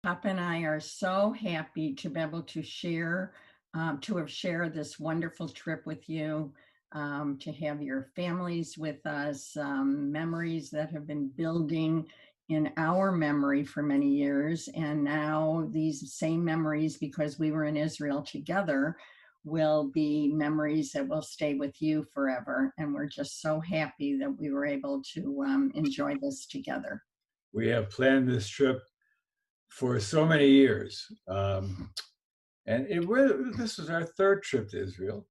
Papa and I are so happy to be able to to have shared this wonderful trip with you, to have your families with us, memories that have been building in our memory for many years. And now these same memories, because we were in Israel together, will be memories that will stay with you forever. And we're just so happy that we were able to enjoy this together. We have planned this trip for so many years. This was our third trip to Israel.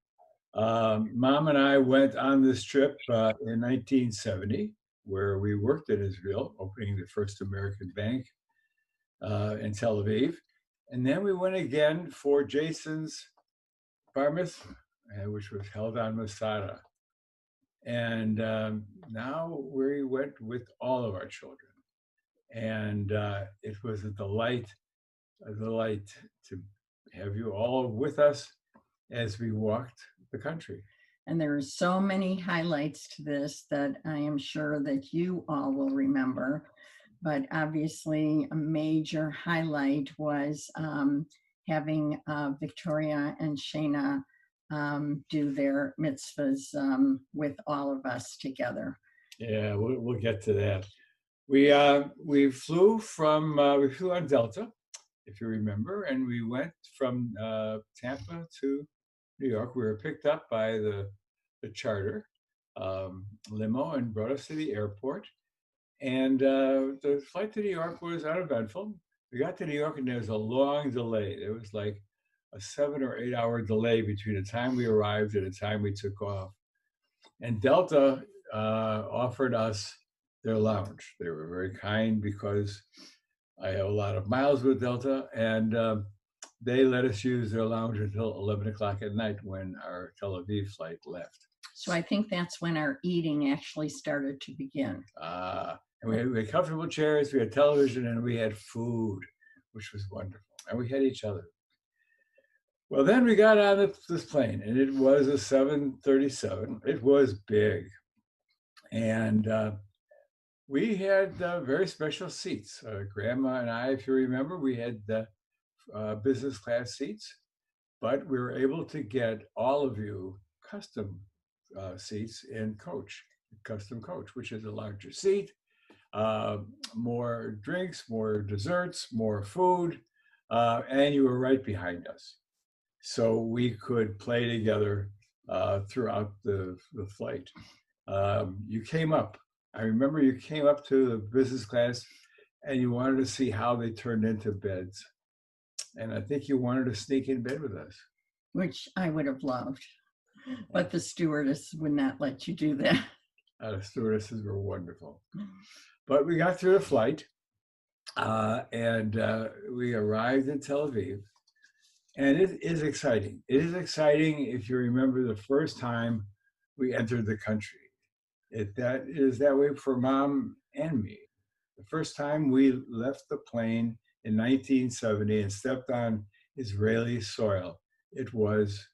Mom and I went on this trip in 1970, where we worked in Israel, opening the first American bank in Tel Aviv. And then we went again for Jason's bar mitzvah, which was held on Masada. And now we went with all of our children. And it was a delight to have you all with us as we walked the country. And there are so many highlights to this that I am sure that you all will remember. But obviously, a major highlight was having Victoria and Shayna do their mitzvahs with all of us together. Yeah, we'll get to that. We flew on Delta, if you remember, and we went from Tampa to New York. We were picked up by the charter limo and brought us to the airport. And the flight to New York was uneventful. We got to New York and there was a long delay. There was like a 7 or 8 hour delay between the time we arrived and the time we took off. And Delta offered us their lounge. They were very kind because I have a lot of miles with Delta, and they let us use their lounge until 11 o'clock at night when our Tel Aviv flight left. So I think that's when our eating actually started to begin. And we had comfortable chairs, we had television, and we had food, which was wonderful. And we had each other. Well, then we got on this plane, and it was a 737. It was big. And we had very special seats. Grandma and I, if you remember, we had business class seats, but we were able to get all of you custom seats in custom coach, which is a larger seat, more drinks, more desserts, more food, and you were right behind us. So we could play together throughout the flight. You came up. I remember you came up to the business class and you wanted to see how they turned into beds. And I think you wanted to sneak in bed with us. Which I would have loved, but the stewardess would not let you do that. The stewardesses were wonderful. But we got through the flight and we arrived in Tel Aviv. And it is exciting. It is exciting if you remember the first time we entered the country. That is that way for Mom and me. The first time we left the plane in 1970 and stepped on Israeli soil, it was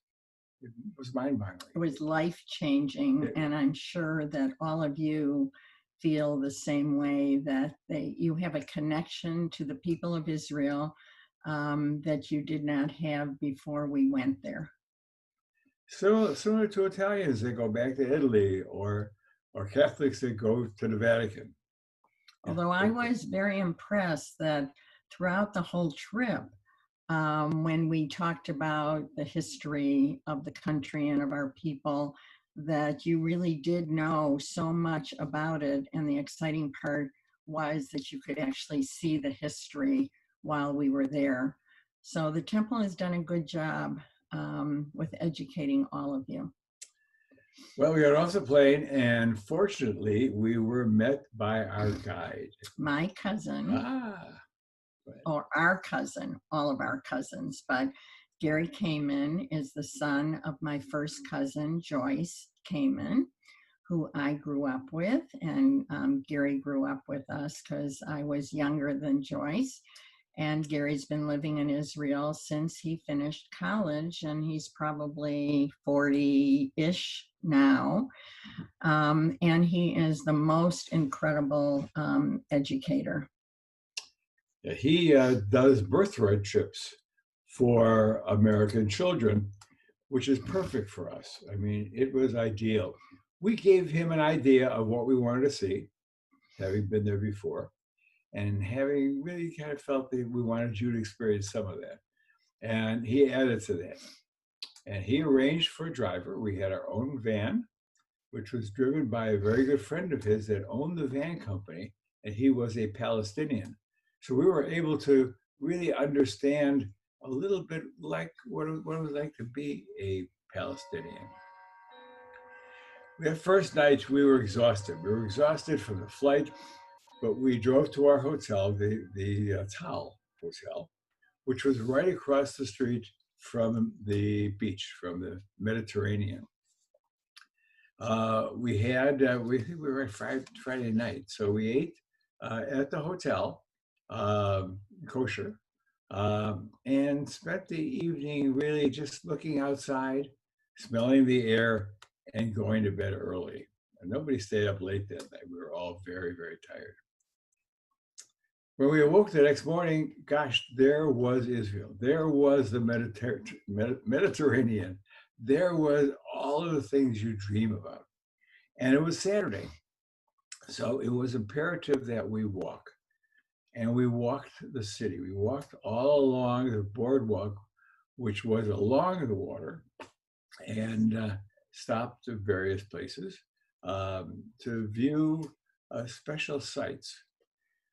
mind-boggling. It was life-changing, and I'm sure that all of you feel the same way, that you have a connection to the people of Israel that you did not have before we went there. So similar to Italians that go back to Italy, or Catholics that go to the Vatican. Although I was very impressed that throughout the whole trip, when we talked about the history of the country and of our people, that you really did know so much about it. And the exciting part was that you could actually see the history while we were there. So the temple has done a good job with educating all of you. Well, we got off the plane, and fortunately, we were met by our guide. My cousin, or our cousin, all of our cousins, but Gary Kamen is the son of my first cousin, Joyce Kamen, who I grew up with, and Gary grew up with us because I was younger than Joyce. And Gary's been living in Israel since he finished college, and he's probably 40-ish now. And he is the most incredible educator. Yeah, he does birthright trips for American children, which is perfect for us. I mean, it was ideal. We gave him an idea of what we wanted to see, having been there before, and having really kind of felt that we wanted you to experience some of that. And he added to that. And he arranged for a driver. We had our own van, which was driven by a very good friend of his that owned the van company, and he was a Palestinian. So we were able to really understand a little bit like what it was like to be a Palestinian. That first night, we were exhausted. We were exhausted from the flight, but we drove to our hotel, the Tal Hotel, which was right across the street from the beach, from the Mediterranean. We were at Friday night, so we ate at the hotel, kosher, and spent the evening really just looking outside, smelling the air, and going to bed early. And nobody stayed up late that night. We were all very, very tired. When we awoke the next morning, gosh, there was Israel. There was the Mediterranean. There was all of the things you dream about. And it was Saturday. So it was imperative that we walk. And we walked the city. We walked all along the boardwalk, which was along the water, and stopped at various places to view special sites.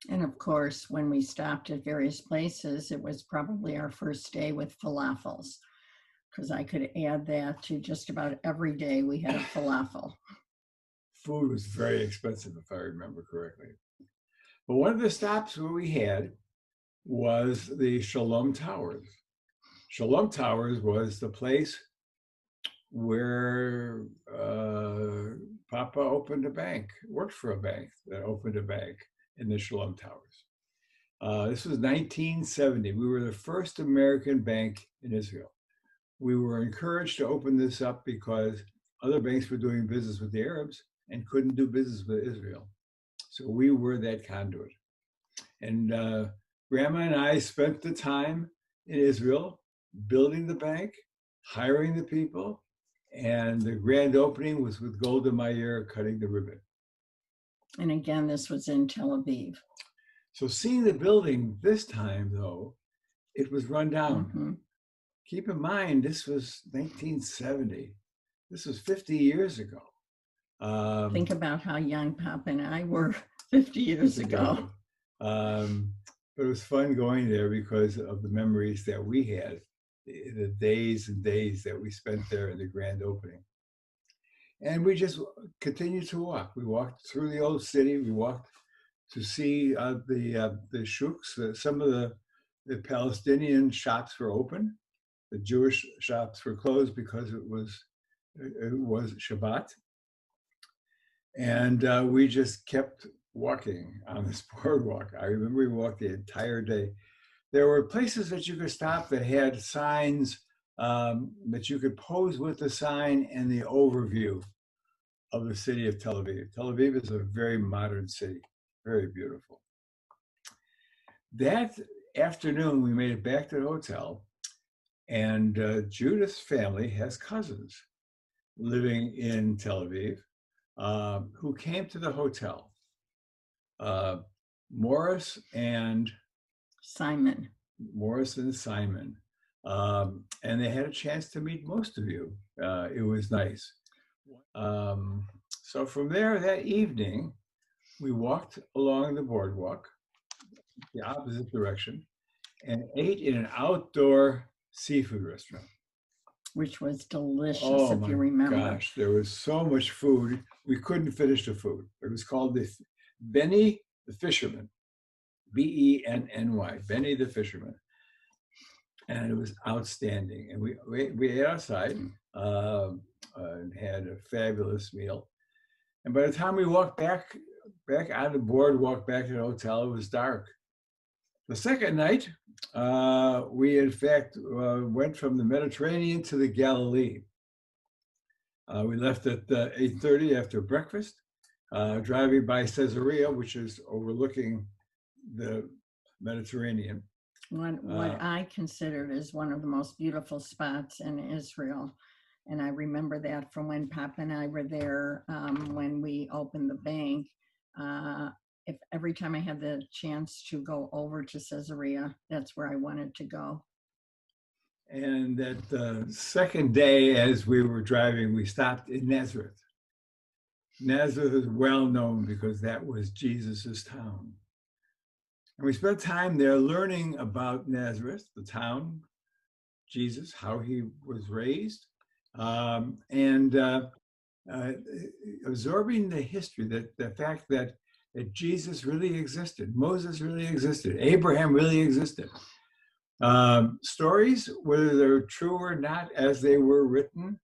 And of course, when we stopped at various places, it was probably our first day with falafels, because I could add that to just about every day we had a falafel. Food was very expensive, if I remember correctly. But one of the stops where we had was the Shalom Towers. Shalom Towers was the place where Papa opened a bank, worked for a bank that opened a bank in the Shalom Towers. This was 1970. We were the first American bank in Israel. We were encouraged to open this up because other banks were doing business with the Arabs and couldn't do business with Israel. So we were that conduit. And Grandma and I spent the time in Israel building the bank, hiring the people, and the grand opening was with Golda Meir cutting the ribbon. And again, this was in Tel Aviv. So seeing the building this time, though, it was run down. Mm-hmm. Keep in mind, this was 1970. This was 50 years ago. Think about how young Papa and I were 50 years ago. But it was fun going there because of the memories that we had, the days and days that we spent there in the grand opening. And we just continued to walk. We walked through the old city. We walked to see the shuks. Some of the Palestinian shops were open. The Jewish shops were closed because it was Shabbat. And we just kept walking on this boardwalk. I remember we walked the entire day. There were places that you could stop that had signs that you could pose with the sign and the overview of the city of Tel Aviv. Tel Aviv is a very modern city, very beautiful. That afternoon, we made it back to the hotel, and Judith's family has cousins living in Tel Aviv who came to the hotel. Morris and Simon. And they had a chance to meet most of you. It was nice. So from there that evening, we walked along the boardwalk, the opposite direction, and ate in an outdoor seafood restaurant. Which was delicious, if you remember. Oh my gosh, there was so much food. We couldn't finish the food. It was called the Benny the Fisherman, Benny, Benny the Fisherman. And it was outstanding. And we ate outside and had a fabulous meal. And by the time we walked back on the boardwalk back to the hotel, it was dark. The second night, we in fact went from the Mediterranean to the Galilee. We left at 8:30 after breakfast, driving by Caesarea, which is overlooking the Mediterranean. What I considered is one of the most beautiful spots in Israel. And I remember that from when Papa and I were there when we opened the bank. If every time I had the chance to go over to Caesarea, that's where I wanted to go. And that second day, as we were driving, we stopped in Nazareth. Nazareth is well known because that was Jesus's town. And we spent time there learning about Nazareth, the town, Jesus, how he was raised, and absorbing the history, the fact that Jesus really existed, Moses really existed, Abraham really existed. Stories, whether they're true or not, as they were written,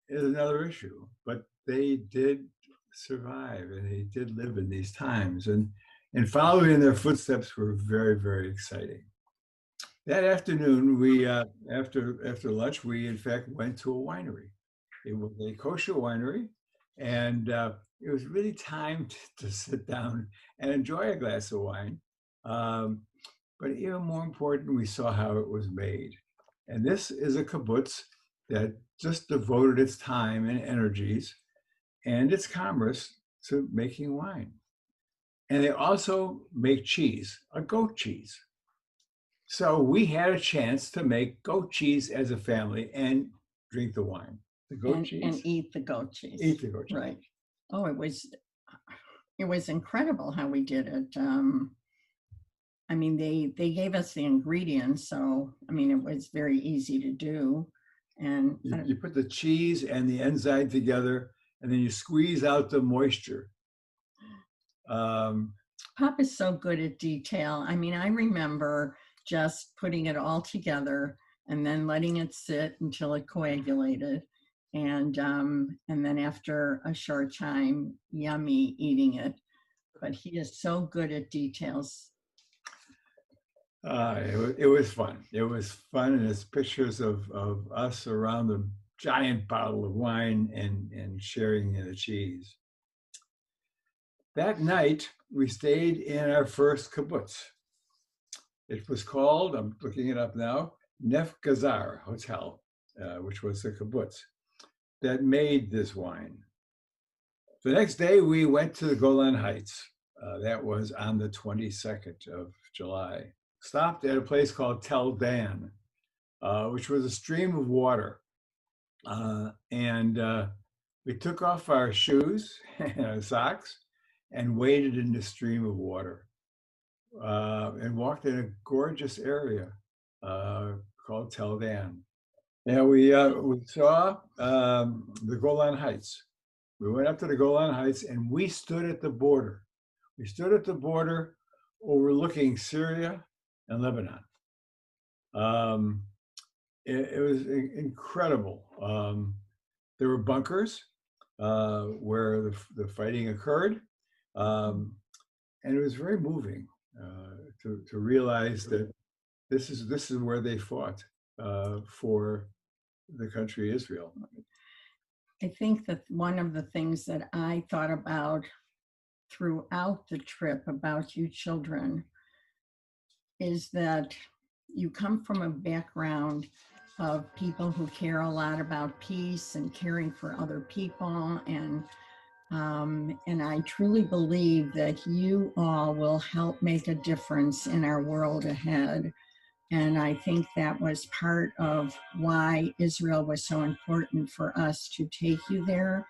is another issue. But they did survive, and they did live in these times, and following in their footsteps were very, very exciting. That afternoon, we after lunch, we in fact went to a winery. It was a kosher winery, and it was really time to sit down and enjoy a glass of wine. But even more important, we saw how it was made. And this is a kibbutz that just devoted its time and energies and its commerce to making wine. And they also make cheese, a goat cheese. So we had a chance to make goat cheese as a family and drink the wine. The goat cheese. And eat the goat cheese. Eat the goat cheese. Right. Oh, it was incredible how we did it. I mean, they gave us the ingredients, so I mean, it was very easy to do. And you put the cheese and the enzyme together, and then you squeeze out the moisture. Papa's so good at detail. I mean, I remember just putting it all together and then letting it sit until it coagulated, and then after a short time, yummy, eating it. But he is so good at details. It was fun. It was fun, and it's pictures of us around the giant bottle of wine and sharing the cheese. That night, we stayed in our first kibbutz. It was called, I'm looking it up now, Nef Gazar Hotel, which was the kibbutz that made this wine. The next day, we went to the Golan Heights. That was on the 22nd of July. Stopped at a place called Tel Dan, which was a stream of water. And we took off our shoes and our socks and waded in the stream of water and walked in a gorgeous area called Tel Dan. And we saw the Golan Heights. We went up to the Golan Heights and we stood at the border. We stood at the border overlooking Syria and Lebanon. It was incredible. There were bunkers where the fighting occurred, and it was very moving to realize that this is where they fought for the country Israel. I think that one of the things that I thought about throughout the trip about you children is that you come from a background of people who care a lot about peace and caring for other people, and I truly believe that you all will help make a difference in our world ahead. And I think that was part of why Israel was so important for us to take you there